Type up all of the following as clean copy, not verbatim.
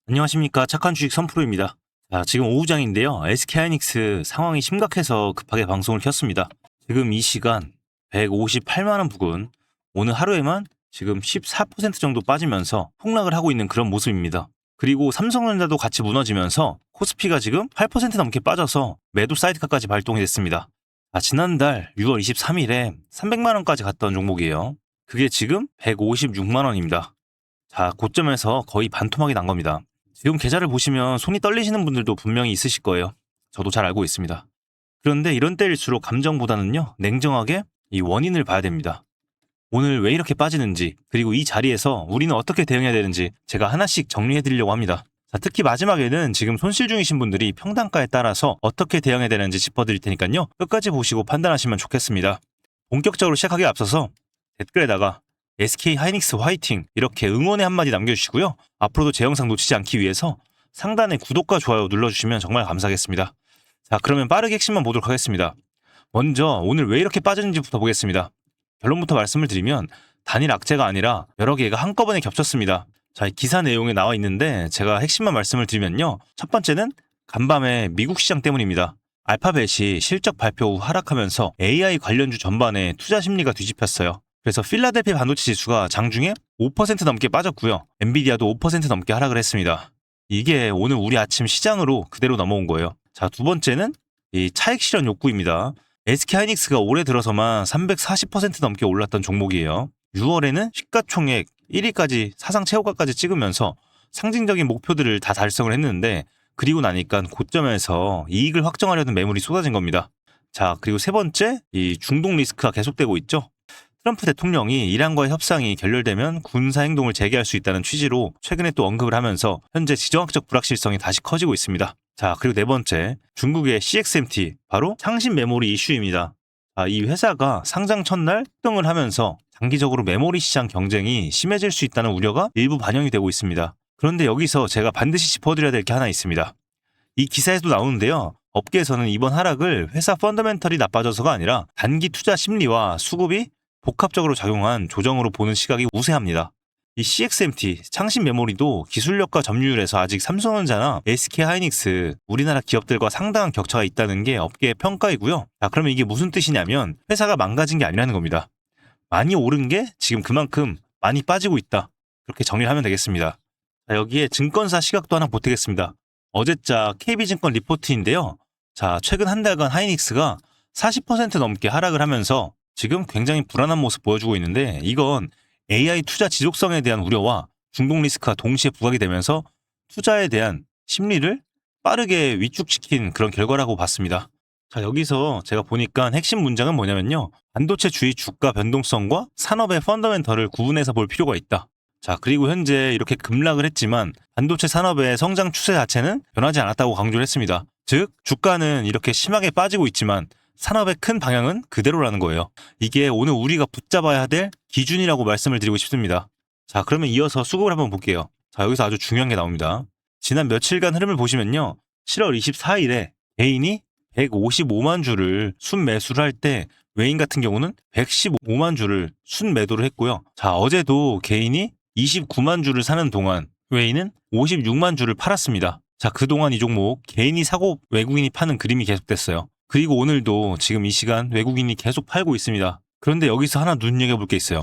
안녕하십니까. 착한 주식 선프로입니다. 자, 지금 오후장인데요. SK하이닉스 상황이 심각해서 급하게 방송을 켰습니다. 지금 이 시간 158만원 부근, 오늘 하루에만 지금 14% 정도 빠지면서 폭락을 하고 있는 그런 모습입니다. 그리고 삼성전자도 같이 무너지면서 코스피가 지금 8% 넘게 빠져서 매도 사이드카까지 발동이 됐습니다. 지난달 6월 23일에 300만원까지 갔던 종목이에요. 그게 지금 156만원입니다. 자, 고점에서 거의 반토막이 난 겁니다. 지금 계좌를 보시면 손이 떨리시는 분들도 분명히 있으실 거예요. 저도 잘 알고 있습니다. 그런데 이런 때일수록 감정보다는요, 냉정하게 이 원인을 봐야 됩니다. 오늘 왜 이렇게 빠지는지, 그리고 이 자리에서 우리는 어떻게 대응해야 되는지 제가 하나씩 정리해 드리려고 합니다. 자, 특히 마지막에는 지금 손실 중이신 분들이 평단가에 따라서 어떻게 대응해야 되는지 짚어드릴 테니까요. 끝까지 보시고 판단하시면 좋겠습니다. 본격적으로 시작하기에 앞서서 댓글에다가 SK하이닉스 화이팅 이렇게 응원의 한마디 남겨주시고요. 앞으로도 제 영상 놓치지 않기 위해서 상단에 구독과 좋아요 눌러주시면 정말 감사하겠습니다. 자, 그러면 빠르게 핵심만 보도록 하겠습니다. 먼저 오늘 왜 이렇게 빠졌는지부터 보겠습니다. 결론부터 말씀을 드리면 단일 악재가 아니라 여러 개가 한꺼번에 겹쳤습니다. 자, 기사 내용에 나와 있는데 제가 핵심만 말씀을 드리면요. 첫 번째는 간밤에 미국 시장 때문입니다. 알파벳이 실적 발표 후 하락하면서 AI 관련주 전반에 투자 심리가 뒤집혔어요. 그래서 필라델피아 반도체 지수가 장중에 5% 넘게 빠졌고요. 엔비디아도 5% 넘게 하락을 했습니다. 이게 오늘 우리 아침 시장으로 그대로 넘어온 거예요. 자, 두 번째는 이 차익 실현 욕구입니다. SK하이닉스가 올해 들어서만 340% 넘게 올랐던 종목이에요. 6월에는 시가총액 1위까지 사상 최고가까지 찍으면서 상징적인 목표들을 다 달성을 했는데 그리고 나니까 고점에서 이익을 확정하려는 매물이 쏟아진 겁니다. 자, 그리고 세 번째, 이 중동 리스크가 계속되고 있죠. 트럼프 대통령이 이란과의 협상이 결렬되면 군사행동을 재개할 수 있다는 취지로 최근에 또 언급을 하면서 현재 지정학적 불확실성이 다시 커지고 있습니다. 자, 그리고 네 번째, 중국의 CXMT, 바로 창신 메모리 이슈입니다. 이 회사가 상장 첫날 급등을 하면서 장기적으로 메모리 시장 경쟁이 심해질 수 있다는 우려가 일부 반영이 되고 있습니다. 그런데 여기서 제가 반드시 짚어드려야 될 게 하나 있습니다. 이 기사에도 나오는데요. 업계에서는 이번 하락을 회사 펀더멘털이 나빠져서가 아니라 단기 투자 심리와 수급이 복합적으로 작용한 조정으로 보는 시각이 우세합니다. 이 CXMT, 창신 메모리도 기술력과 점유율에서 아직 삼성전자나 SK하이닉스, 우리나라 기업들과 상당한 격차가 있다는 게 업계의 평가이고요. 자, 그러면 이게 무슨 뜻이냐면 회사가 망가진 게 아니라는 겁니다. 많이 오른 게 지금 그만큼 많이 빠지고 있다. 그렇게 정리를 하면 되겠습니다. 자, 여기에 증권사 시각도 하나 보태겠습니다. 어제자 KB증권 리포트인데요. 자, 최근 한 달간 하이닉스가 40% 넘게 하락을 하면서 지금 굉장히 불안한 모습 보여주고 있는데 이건 AI 투자 지속성에 대한 우려와 중동 리스크가 동시에 부각이 되면서 투자에 대한 심리를 빠르게 위축시킨 그런 결과라고 봤습니다. 자, 여기서 제가 보니까 핵심 문장은 뭐냐면요. 반도체 주의 주가 변동성과 산업의 펀더멘털을 구분해서 볼 필요가 있다. 자, 그리고 현재 이렇게 급락을 했지만 반도체 산업의 성장 추세 자체는 변하지 않았다고 강조를 했습니다. 즉, 주가는 이렇게 심하게 빠지고 있지만 산업의 큰 방향은 그대로라는 거예요. 이게 오늘 우리가 붙잡아야 될 기준이라고 말씀을 드리고 싶습니다. 자, 그러면 이어서 수급을 한번 볼게요. 자, 여기서 아주 중요한 게 나옵니다. 지난 며칠간 흐름을 보시면요. 7월 24일에 개인이 155만 주를 순매수를 할 때 외인 같은 경우는 115만 주를 순매도를 했고요. 자, 어제도 개인이 29만 주를 사는 동안 외인은 56만 주를 팔았습니다. 자, 그동안 이 종목 개인이 사고 외국인이 파는 그림이 계속됐어요. 그리고 오늘도 지금 이 시간 외국인이 계속 팔고 있습니다. 그런데 여기서 하나 눈여겨볼 게 있어요.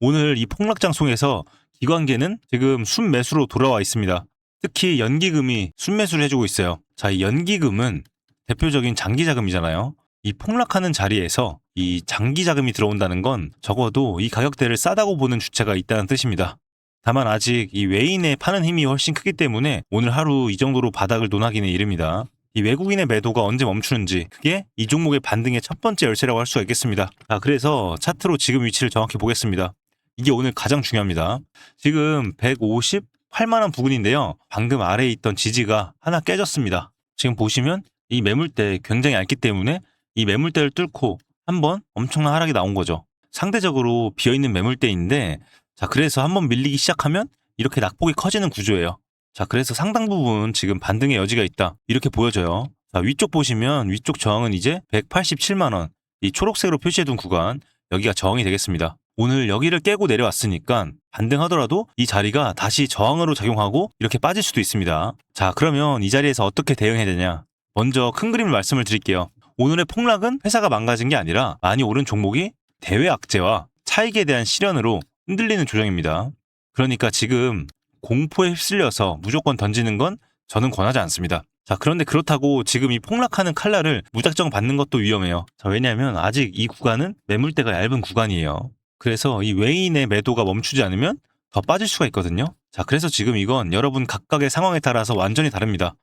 오늘 이 폭락장송에서 기관계는 지금 순매수로 돌아와 있습니다. 특히 연기금이 순매수를 해주고 있어요. 자, 이 연기금은 대표적인 장기자금이잖아요. 이 폭락하는 자리에서 이 장기자금이 들어온다는 건 적어도 이 가격대를 싸다고 보는 주체가 있다는 뜻입니다. 다만 아직 이 외인의 파는 힘이 훨씬 크기 때문에 오늘 하루 이 정도로 바닥을 논하기는 이릅니다. 이 외국인의 매도가 언제 멈추는지 그게 이 종목의 반등의 첫 번째 열쇠라고 할 수가 있겠습니다. 자, 그래서 차트로 지금 위치를 정확히 보겠습니다. 이게 오늘 가장 중요합니다. 지금 158만원 부근인데요. 방금 아래에 있던 지지가 하나 깨졌습니다. 지금 보시면 이 매물대 굉장히 얇기 때문에 이 매물대를 뚫고 한번 엄청난 하락이 나온 거죠. 상대적으로 비어있는 매물대인데 자, 그래서 한번 밀리기 시작하면 이렇게 낙폭이 커지는 구조예요. 자, 그래서 상당 부분 지금 반등의 여지가 있다. 이렇게 보여져요. 자, 위쪽 보시면 위쪽 저항은 이제 187만원. 이 초록색으로 표시해둔 구간, 여기가 저항이 되겠습니다. 오늘 여기를 깨고 내려왔으니까 반등하더라도 이 자리가 다시 저항으로 작용하고 이렇게 빠질 수도 있습니다. 자, 그러면 이 자리에서 어떻게 대응해야 되냐? 먼저 큰 그림을 말씀을 드릴게요. 오늘의 폭락은 회사가 망가진 게 아니라 많이 오른 종목이 대외 악재와 차익에 대한 실현으로 흔들리는 조정입니다. 그러니까 지금 공포에 휩쓸려서 무조건 던지는 건 저는 권하지 않습니다. 자, 그런데 그렇다고 지금 이 폭락하는 칼날을 무작정 받는 것도 위험해요. 자, 왜냐하면 아직 이 구간은 매물대가 얇은 구간이에요. 그래서 이 외인의 매도가 멈추지 않으면 더 빠질 수가 있거든요. 자, 그래서 지금 이건 여러분 각각의 상황에 따라서 완전히 다릅니다.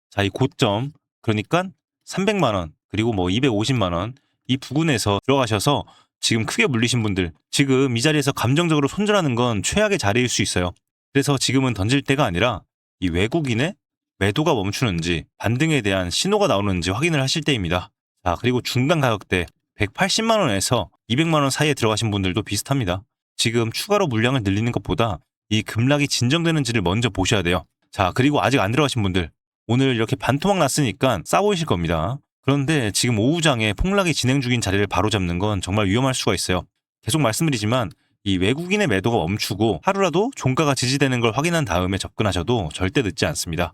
자, 이 고점, 그러니까 300만 원, 그리고 뭐 250만 원, 이 부근에서 들어가셔서 지금 크게 물리신 분들, 지금 이 자리에서 감정적으로 손절하는 건 최악의 자리일 수 있어요. 그래서 지금은 던질 때가 아니라 이 외국인의 매도가 멈추는지 반등에 대한 신호가 나오는지 확인을 하실 때입니다. 자, 그리고 중간 가격대 180만 원에서 200만 원 사이에 들어가신 분들도 비슷합니다. 지금 추가로 물량을 늘리는 것보다 이 급락이 진정되는지를 먼저 보셔야 돼요. 자, 그리고 아직 안 들어가신 분들, 오늘 이렇게 반토막 났으니까 싸 보이실 겁니다. 그런데 지금 오후장에 폭락이 진행 중인 자리를 바로잡는 건 정말 위험할 수가 있어요. 계속 말씀드리지만 이 외국인의 매도가 멈추고 하루라도 종가가 지지되는 걸 확인한 다음에 접근하셔도 절대 늦지 않습니다.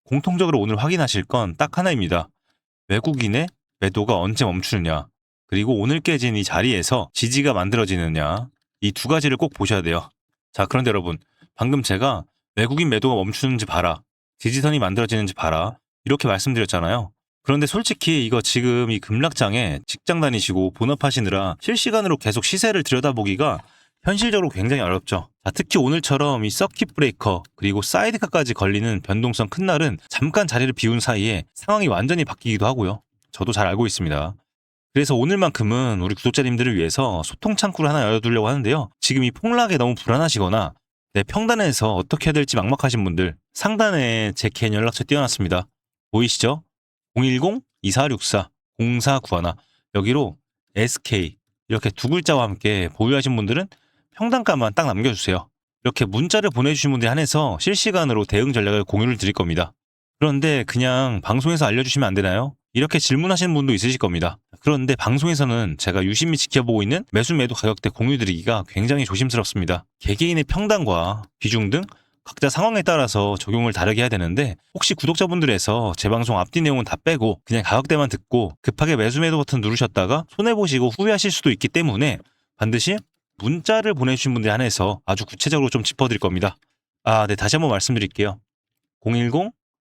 공통적으로 오늘 확인하실 건 딱 하나입니다. 외국인의 매도가 언제 멈추느냐, 그리고 오늘 깨진 이 자리에서 지지가 만들어지느냐, 이 두 가지를 꼭 보셔야 돼요. 자, 그런데 여러분, 방금 제가 외국인 매도가 멈추는지 봐라, 지지선이 만들어지는지 봐라, 이렇게 말씀드렸잖아요. 그런데 솔직히 이거 지금 이 급락장에 직장 다니시고 본업하시느라 실시간으로 계속 시세를 들여다보기가 현실적으로 굉장히 어렵죠. 자, 특히 오늘처럼 이 서킷 브레이커 그리고 사이드카까지 걸리는 변동성 큰 날은 잠깐 자리를 비운 사이에 상황이 완전히 바뀌기도 하고요. 저도 잘 알고 있습니다. 그래서 오늘만큼은 우리 구독자님들을 위해서 소통 창구를 하나 열어두려고 하는데요. 지금 이 폭락에 너무 불안하시거나 내 평단에서 어떻게 해야 될지 막막하신 분들, 상단에 제 개인 연락처 띄워놨습니다. 보이시죠? 010-2464-0491 여기로 SK 이렇게 두 글자와 함께 보유하신 분들은 평단가만 딱 남겨주세요. 이렇게 문자를 보내주신 분들에 한해서 실시간으로 대응 전략을 공유를 드릴 겁니다. 그런데 그냥 방송에서 알려주시면 안 되나요? 이렇게 질문하시는 분도 있으실 겁니다. 그런데 방송에서는 제가 유심히 지켜보고 있는 매수 매도 가격대 공유 드리기가 굉장히 조심스럽습니다. 개개인의 평단과 비중 등 각자 상황에 따라서 적용을 다르게 해야 되는데, 혹시 구독자분들에서 제 방송 앞뒤 내용은 다 빼고 그냥 가격대만 듣고 급하게 매수 매도 버튼 누르셨다가 손해보시고 후회하실 수도 있기 때문에 반드시 문자를 보내주신 분들에 한해서 아주 구체적으로 좀 짚어드릴 겁니다. 네, 다시 한번 말씀드릴게요.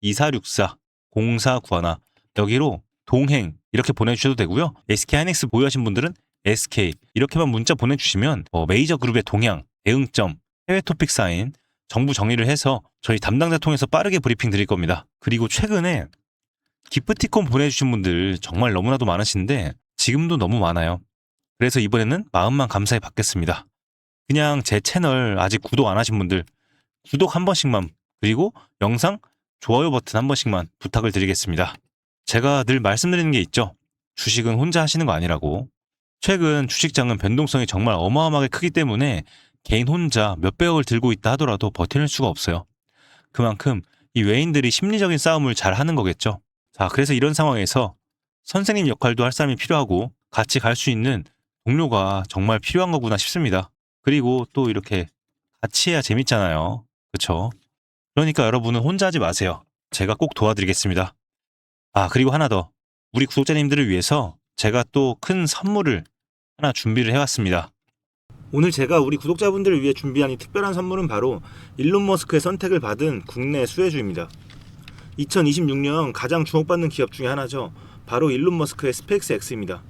010-2464-0491 여기로 동행 이렇게 보내주셔도 되고요. SK하이닉스 보유하신 분들은 SK 이렇게만 문자 보내주시면 메이저 그룹의 동향, 대응점, 해외 토픽 사인 정부 정리를 해서 저희 담당자 통해서 빠르게 브리핑 드릴 겁니다. 그리고 최근에 기프티콘 보내주신 분들 정말 너무나도 많으신데 지금도 너무 많아요. 그래서 이번에는 마음만 감사히 받겠습니다. 그냥 제 채널 아직 구독 안 하신 분들 구독 한 번씩만, 그리고 영상 좋아요 버튼 한 번씩만 부탁을 드리겠습니다. 제가 늘 말씀드리는 게 있죠. 주식은 혼자 하시는 거 아니라고. 최근 주식장은 변동성이 정말 어마어마하게 크기 때문에 개인 혼자 몇백억을 들고 있다 하더라도 버텨낼 수가 없어요. 그만큼 이 외인들이 심리적인 싸움을 잘 하는 거겠죠. 자, 그래서 이런 상황에서 선생님 역할도 할 사람이 필요하고 같이 갈 수 있는 동료가 정말 필요한 거구나 싶습니다. 그리고 또 이렇게 같이 해야 재밌잖아요. 그쵸? 그러니까 여러분은 혼자 하지 마세요. 제가 꼭 도와드리겠습니다. 그리고 하나 더. 우리 구독자님들을 위해서 제가 또 큰 선물을 하나 준비를 해왔습니다. 오늘 제가 우리 구독자분들을 위해 준비한 이 특별한 선물은 바로 일론 머스크의 선택을 받은 국내 수혜주입니다. 2026년 가장 주목받는 기업 중에 하나죠. 바로 일론 머스크의 스페이스X입니다.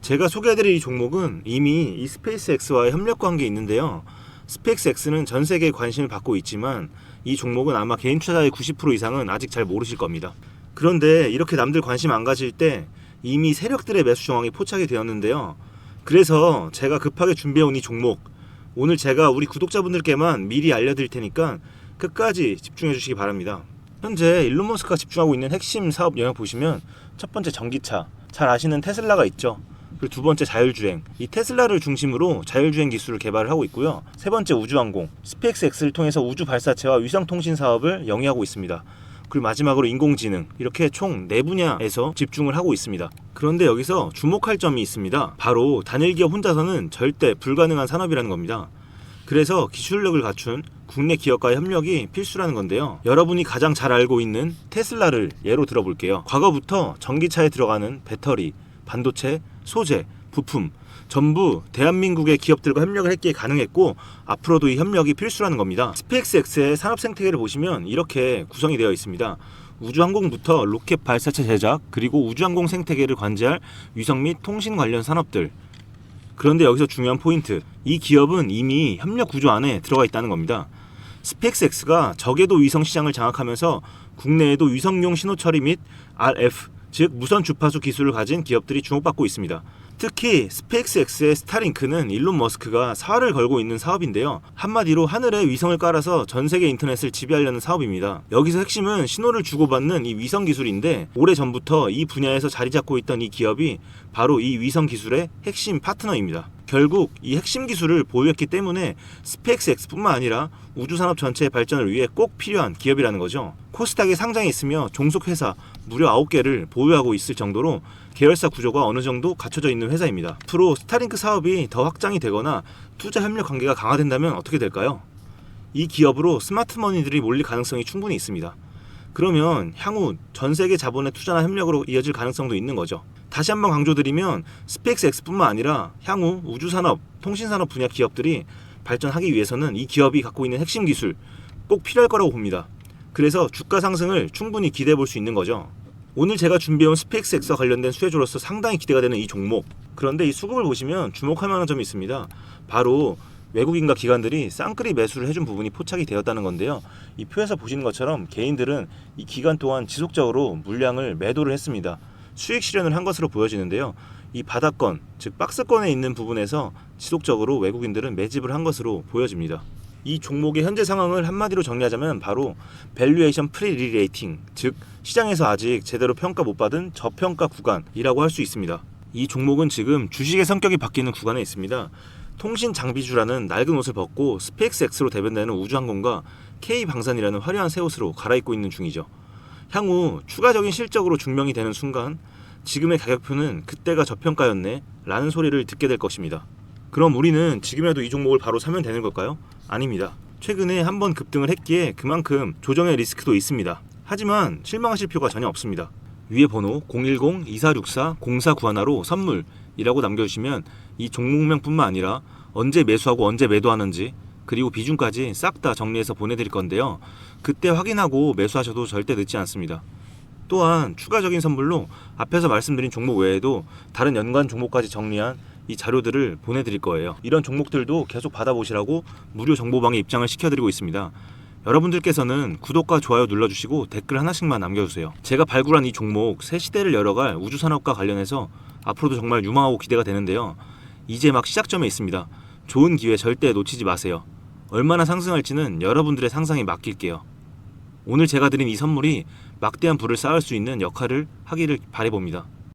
제가 소개해드릴 이 종목은 이미 이 스페이스X와의 협력 관계에 있는데요. 스페이스X는 전 세계에 관심을 받고 있지만 이 종목은 아마 개인 투자자의 90% 이상은 아직 잘 모르실 겁니다. 그런데 이렇게 남들 관심 안 가질 때 이미 세력들의 매수 정황이 포착이 되었는데요. 그래서 제가 급하게 준비해온 이 종목, 오늘 제가 우리 구독자분들께만 미리 알려드릴 테니까 끝까지 집중해 주시기 바랍니다. 현재 일론 머스크가 집중하고 있는 핵심 사업 영역 보시면 첫 번째 전기차, 잘 아시는 테슬라가 있죠. 그리고 두 번째 자율주행, 이 테슬라를 중심으로 자율주행 기술을 개발을 하고 있고요. 세 번째 우주항공, 스페이스X를 통해서 우주 발사체와 위성통신 사업을 영위하고 있습니다. 그리고 마지막으로 인공지능, 이렇게 총 4분야에서 집중을 하고 있습니다. 그런데 여기서 주목할 점이 있습니다. 바로 단일 기업 혼자서는 절대 불가능한 산업이라는 겁니다. 그래서 기술력을 갖춘 국내 기업과의 협력이 필수라는 건데요. 여러분이 가장 잘 알고 있는 테슬라를 예로 들어볼게요. 과거부터 전기차에 들어가는 배터리, 반도체, 소재, 부품 전부 대한민국의 기업들과 협력을 했기에 가능했고 앞으로도 이 협력이 필수라는 겁니다. 스페이스X의 산업 생태계를 보시면 이렇게 구성이 되어 있습니다. 우주항공부터 로켓 발사체 제작, 그리고 우주항공 생태계를 관제할 위성 및 통신 관련 산업들. 그런데 여기서 중요한 포인트, 이 기업은 이미 협력 구조 안에 들어가 있다는 겁니다. 스페이스X가 저궤도 위성 시장을 장악하면서 국내에도 위성용 신호 처리 및 RF, 즉 무선 주파수 기술을 가진 기업들이 주목받고 있습니다. 특히 스페이스X의 스타링크는 일론 머스크가 사활을 걸고 있는 사업인데요. 한마디로 하늘에 위성을 깔아서 전 세계 인터넷을 지배하려는 사업입니다. 여기서 핵심은 신호를 주고받는 이 위성 기술인데 오래전부터 이 분야에서 자리 잡고 있던 이 기업이 바로 이 위성 기술의 핵심 파트너입니다. 결국 이 핵심 기술을 보유했기 때문에 스페이스X뿐만 아니라 우주산업 전체의 발전을 위해 꼭 필요한 기업이라는 거죠. 코스닥에 상장해 있으며 종속회사 무려 9개를 보유하고 있을 정도로 계열사 구조가 어느 정도 갖춰져 있는 회사입니다. 앞으로 스타링크 사업이 더 확장이 되거나 투자 협력 관계가 강화된다면 어떻게 될까요? 이 기업으로 스마트머니들이 몰릴 가능성이 충분히 있습니다. 그러면 향후 전 세계 자본의 투자나 협력으로 이어질 가능성도 있는 거죠. 다시 한번 강조드리면 스페이스X뿐만 아니라 향후 우주산업, 통신산업 분야 기업들이 발전하기 위해서는 이 기업이 갖고 있는 핵심 기술 꼭 필요할 거라고 봅니다. 그래서 주가 상승을 충분히 기대해 볼 수 있는 거죠. 오늘 제가 준비해온 스페이스X와 관련된 수혜주로서 상당히 기대가 되는 이 종목. 그런데 이 수급을 보시면 주목할 만한 점이 있습니다. 바로 외국인과 기관들이 쌍끌이 매수를 해준 부분이 포착이 되었다는 건데요. 이 표에서 보시는 것처럼 개인들은 이 기간 동안 지속적으로 물량을 매도를 했습니다. 수익 실현을 한 것으로 보여지는데요. 이 바닥권, 즉 박스권에 있는 부분에서 지속적으로 외국인들은 매집을 한 것으로 보여집니다. 이 종목의 현재 상황을 한마디로 정리하자면 바로 밸류에이션 프리리레이팅, 즉 시장에서 아직 제대로 평가 못 받은 저평가 구간이라고 할 수 있습니다. 이 종목은 지금 주식의 성격이 바뀌는 구간에 있습니다. 통신 장비주라는 낡은 옷을 벗고 스페이스X로 대변되는 우주항공과 K방산이라는 화려한 새 옷으로 갈아입고 있는 중이죠. 향후 추가적인 실적으로 증명이 되는 순간 지금의 가격표는 그때가 저평가였네 라는 소리를 듣게 될 것입니다. 그럼 우리는 지금이라도 이 종목을 바로 사면 되는 걸까요? 아닙니다. 최근에 한번 급등을 했기에 그만큼 조정의 리스크도 있습니다. 하지만 실망하실 필요가 전혀 없습니다. 위에 번호 010-2464-0491로 선물이라고 남겨주시면 이 종목명뿐만 아니라 언제 매수하고 언제 매도하는지 그리고 비중까지 싹 다 정리해서 보내드릴 건데요. 그때 확인하고 매수하셔도 절대 늦지 않습니다. 또한 추가적인 선물로 앞에서 말씀드린 종목 외에도 다른 연관 종목까지 정리한 이 자료들을 보내드릴 거예요. 이런 종목들도 계속 받아보시라고 무료 정보방에 입장을 시켜드리고 있습니다. 여러분들께서는 구독과 좋아요 눌러주시고 댓글 하나씩만 남겨주세요. 제가 발굴한 이 종목 새 시대를 열어갈 우주산업과 관련해서 앞으로도 정말 유망하고 기대가 되는데요. 이제 막 시작점에 있습니다. 좋은 기회 절대 놓치지 마세요. 얼마나 상승할지는 여러분들의 상상에 맡길게요. 오늘 제가 드린 이 선물이 막대한 부를 쌓을 수 있는 역할을 하기를 바라봅니다.